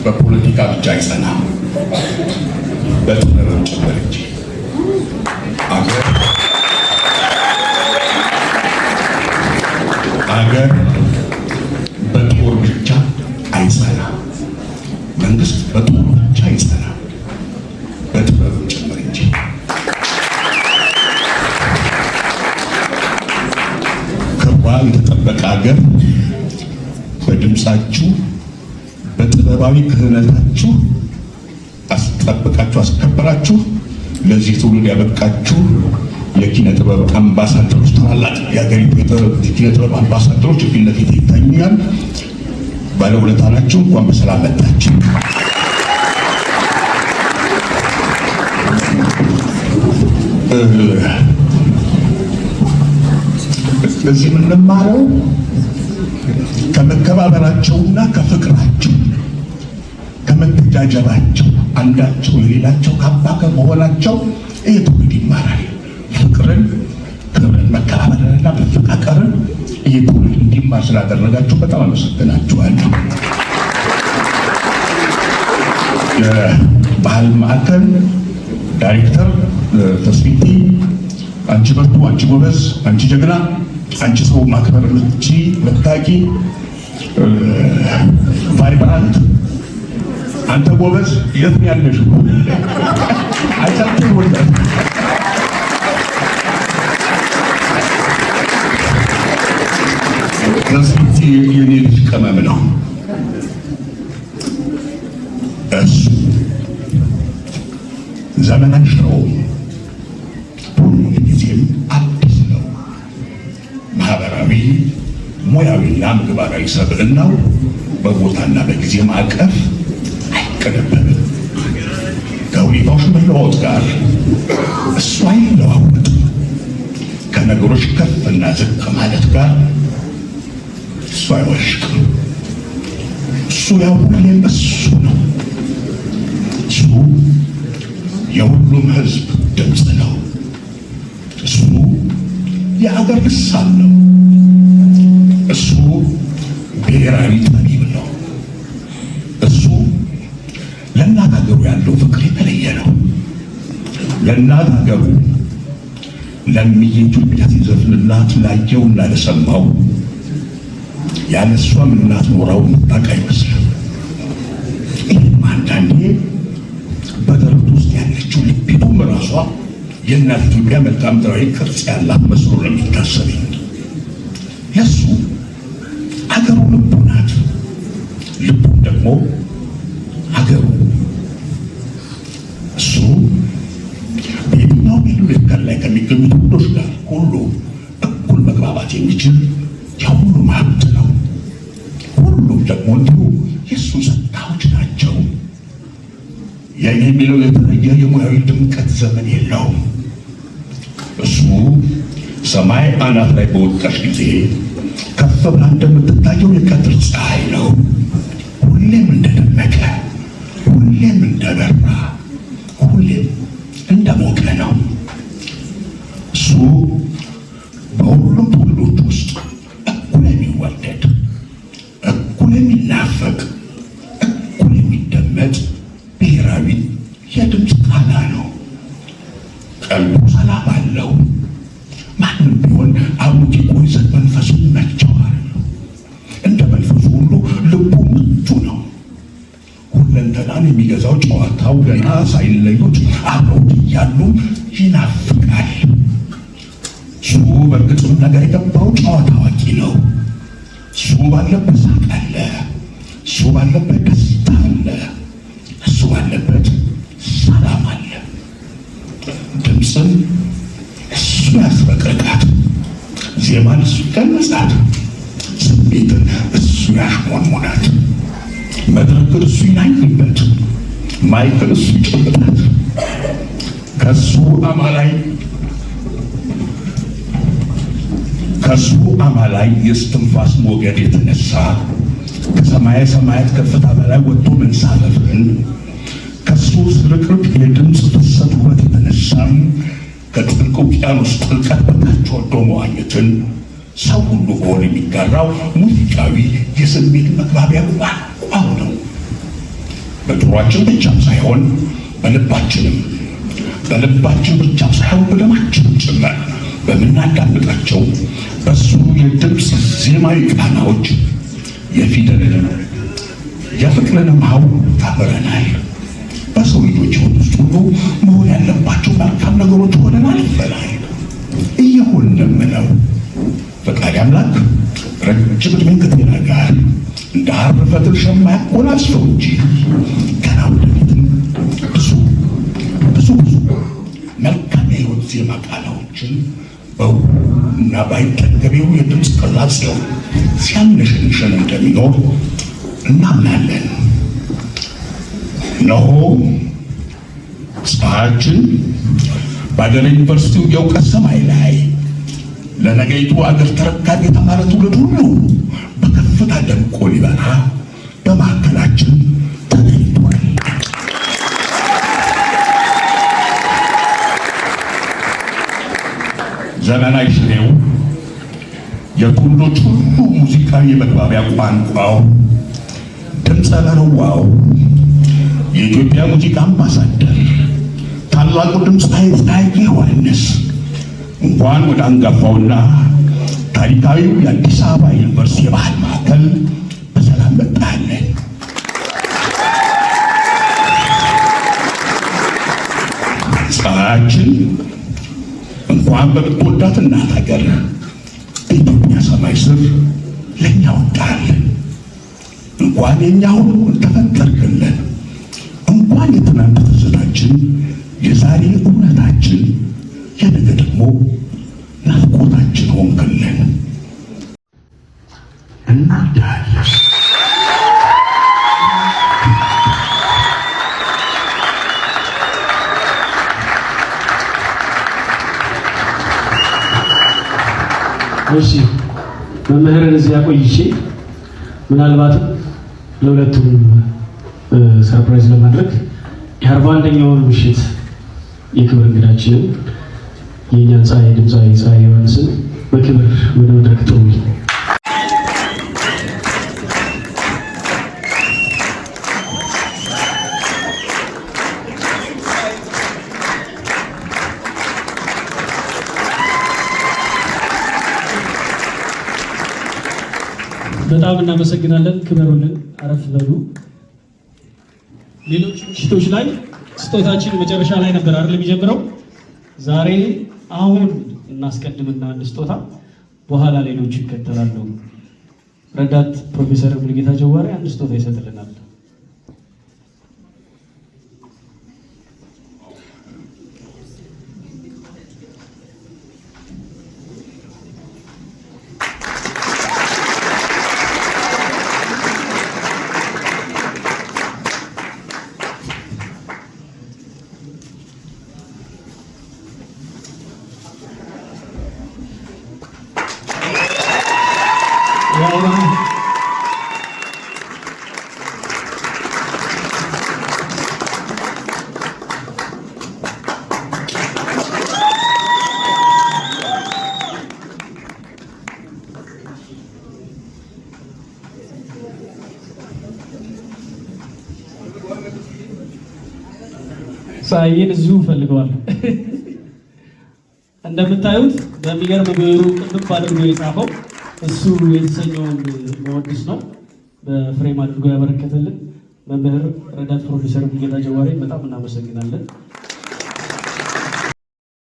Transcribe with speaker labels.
Speaker 1: በፖለቲካ ብቻ አይጸናም፣ በጥበብ ጭምር እንጂ። አገር በጦር ብቻ አይጸናም፣ መንግስት በጦር ብቻ አይጸናም፣ በጥበብ ጭምር እንጂ። ክብሯ የተጠበቀ አገር በድምፃችሁ በጥበባዊ ክህነታችሁ አስጠብቃችሁ አስከበራችሁ ለዚህ ትውልድ ያበቃችሁ የኪነ ጥበብ አምባሳደሮች፣ ታላላቅ የሀገሪቱ የኪነ ጥበብ አምባሳደሮች ፊት ለፊት ይታዩኛል። ባለውለታ ናችሁ። እንኳን በሰላም መጣችሁ። እዚህ የምንማረው ከመከባበራቸውና ከፍቅራቸው ከመተጃጀባቸው አንዳቸው የሌላቸው ካባ ከመሆናቸው ይህ ትውልድ ይማራል። ፍቅርን፣ ክብርን፣ መከባበርንና መፈቃቀርን ይህ ትውልድ እንዲማር ስላደረጋችሁ በጣም አመሰግናችኋለሁ። የባህል ማዕከል ዳይሬክተር ተስፊቲ፣ አንቺ በርቱ፣ አንቺ ጎበዝ፣ አንቺ ጀግና፣ አንቺ ሰው ማክበር መታቂ፣ ቫይብራንት፣ አንተ ጎበዝ፣ የት ነው ያለሽው? አይታችሁ ወጣት ተስፊቲ የኔ ልጅ ቅመም ነው። እሱ ዘመናች ነው፣ ሁልጊዜም አዲስ ነው። ማህበራዊ ሙያዊና ምግባራዊ ሰብዕናው በቦታና በጊዜ ማዕቀፍ አይቀነበብም። ከሁኔታዎች መለዋወጥ ጋር እሱ አይለዋወጥም። ከነገሮች ከፍና ዝቅ ማለት ጋር እሱ አይወሽቅም። እሱ ያው ሁሌም እሱ ነው። እሱ የሁሉም ሕዝብ ድምፅ ነው። እሱ የአገር ልሳን ነው። እሱ ብሔራዊ ጠቢብ ነው። እሱ ለእናት ሀገሩ ያለው ፍቅር የተለየ ነው። ለእናት ሀገሩ ለሚዬ ኢትዮጵያ ሲዘፍንላት ላየውና ለሰማው ያለ እሷም እናት ኖራው ምታውቅ አይመስልም። ይህም አንዳንዴ በደረቱ ውስጥ ያለችው ልቢቱም ራሷ የእናት ኢትዮጵያ መልክዓ ምድራዊ ቅርጽ ያላት መስሎ ነው የሚታሰበኝ። ለሱ ሀገሩ ልቡ ናት፣ ልቡም ደግሞ ሀገሩ። እሱ በየትኛውም የዱር ላይ ከሚገኙ ትውልዶች ጋር ሁሉ እኩል መግባባት የሚችል የሁሉም ሀብት ነው። ሁሉም ደግሞ እንዲሁ የእሱ ጸጋዎች ናቸው። የኔ የሚለው የተለየ የሙያዊ ድምቀት ዘመን የለውም። እሱ ሰማይ አናት ላይ በወጣች ጊዜ ከፍ ብላ እንደምትታየው የቀትር ፀሐይ ነው። ሁሌም እንደደመቀ፣ ሁሌም እንደበራ፣ ሁሌም እንደሞቀ ነው። እሱ በሁሉም ትውልዶች ውስጥ እኩል የሚወደድ፣ እኩል የሚናፈቅ፣ እኩል የሚደመጥ ብሔራዊ የድምፅ ቃና ነው። ቀልቡ ሰላም አለው። ማንም ቢሆን አብሮት ይቆይ ዘንድ መንፈሱ ይመቸዋል። እንደ መንፈሱ ሁሉ ልቡ ምቹ ነው። ሁለንተናን የሚገዛው ጨዋታው ገና ሳይለዩት አብረውት እያሉ ይናፍቃል። እሱ በእርግጥም ነገር የገባው ጨዋታ አዋቂ ነው። እሱ ባለበት ሳቅ አለ፣ እሱ ባለበት ደስታ አለ፣ እሱ ባለበት ሰላም አለ። ድምፅን እሱ ያስረቅርቃት፣ ዜማን እሱ ይቀንጻት፣ ስሜትን እሱ ያሽሞንሙናት፣ መድረክን እሱ ይናኝበት፣ ማይክን እሱ ይጨብጣት። ከሱ አማላይ የስትንፋስ ሞገድ የተነሳ ከሰማየ ሰማያት ከፍታ በላይ ወጥቶ መንሳፈፍን ከሱ ስርቅርቅ የድምፅ ፍሰት ውበት የተነሳም ከጥልቅ ውቅያኖስ ጥልቀት በታች ወርዶ መዋኘትን ሰው ሁሉ በሆነ የሚጋራው ሙዚቃዊ የስሜት መግባቢያ ቋንቋው ነው። በጆሮአችን ብቻም ሳይሆን በልባችን ብቻም ሳይሆን በደማችን ጭምር በምናዳምጣቸው በሱ የድምፅ ዜማዊ ቃናዎች የፊደልን የፍቅርንም ሀው ታበረናል። በሰው ልጆች ሕይወት ውስጥ ሁሉ መሆን ያለባቸው መልካም ነገሮች ሆነን አልፈናል። እየሆንም ነው። ፈቃሪ አምላክ ረጅም ዕድሜን ከጤና ጋር እንደ ሐር ፈትል ሸማ ያጎናጽፈው እንጂ ገና ወደፊትም ብዙ መልካም የሕይወት ዜማ ቃናዎችን እና ባይጠገቤው የድምፅ ቅላጼው ሲያነሸንሸን እንደሚኖር እናምናለን። እነሆ ፀሐያችን በአገረ ዩኒቨርሲቲው የእውቀት ሰማይ ላይ ለነገይቱ አገር ተረካቢ የተማረ ትውልድ ሁሉ በከፍታ ደምቆ ሊበራ በማዕከላችን ተገኝቷል። ዘመናዊ ሽሬው የትውልዶች ሁሉ ሙዚቃዊ የመግባቢያ ቋንቋው ድምፀ በረዋው የኢትዮጵያ ሙዚቃ አምባሳደር ታላቁ ድምፃዊ ፀሐዬ ዮሐንስ እንኳን ወደ አንጋፋውና ታሪካዊው የአዲስ አበባ ዩኒቨርሲቲ የባህል ማዕከል በሰላም መጣለን። ፀሐያችን እንኳን በምትወዳት እናት ሀገር በኢትዮጵያ ሰማይ ስር ለእኛ ወጣለን። እንኳን የእኛ ሁሉ ተፈጠርክልን። እንኳን የትናንት ትዝታችን የዛሬ እውነታችን የነገ ደግሞ ናፍቆታችን ሆንክልን። እንወድሃለን።
Speaker 2: እሺ መምህርን እዚያ ቆይቼ ምናልባትም ለሁለቱም ሰርፕራይዝ ለማድረግ የ41ኛውን ምሽት የክብር እንግዳችንን የእኛን ፀሐይ ድምፃዊ ፀሐዬ ዮሐንስን በክብር ወደ መድረክ ጥሩልኝ። በጣም እናመሰግናለን። ክበሩልን፣ አረፍ በሉ። ሌሎች ምሽቶች ላይ ስጦታችን መጨረሻ ላይ ነበር አይደል የሚጀምረው። ዛሬ አሁን እናስቀድምና አንድ ስጦታ በኋላ ሌሎች ይከተላሉ። ረዳት ፕሮፌሰር ሙሉጌታ ጀዋሬ አንድ ስጦታ ይሰጥልናል። ፀሐዬን እዚሁ ፈልገዋለሁ። እንደምታዩት በሚገርም ብዕሩ ቅንብ አድርጎ የጻፈው እሱ የተሰኘውን መወድስ ነው በፍሬም አድርጎ ያበረከተልን መምህር ረዳት ፕሮፌሰር ሙሉጌታ ጀዋሬ በጣም እናመሰግናለን።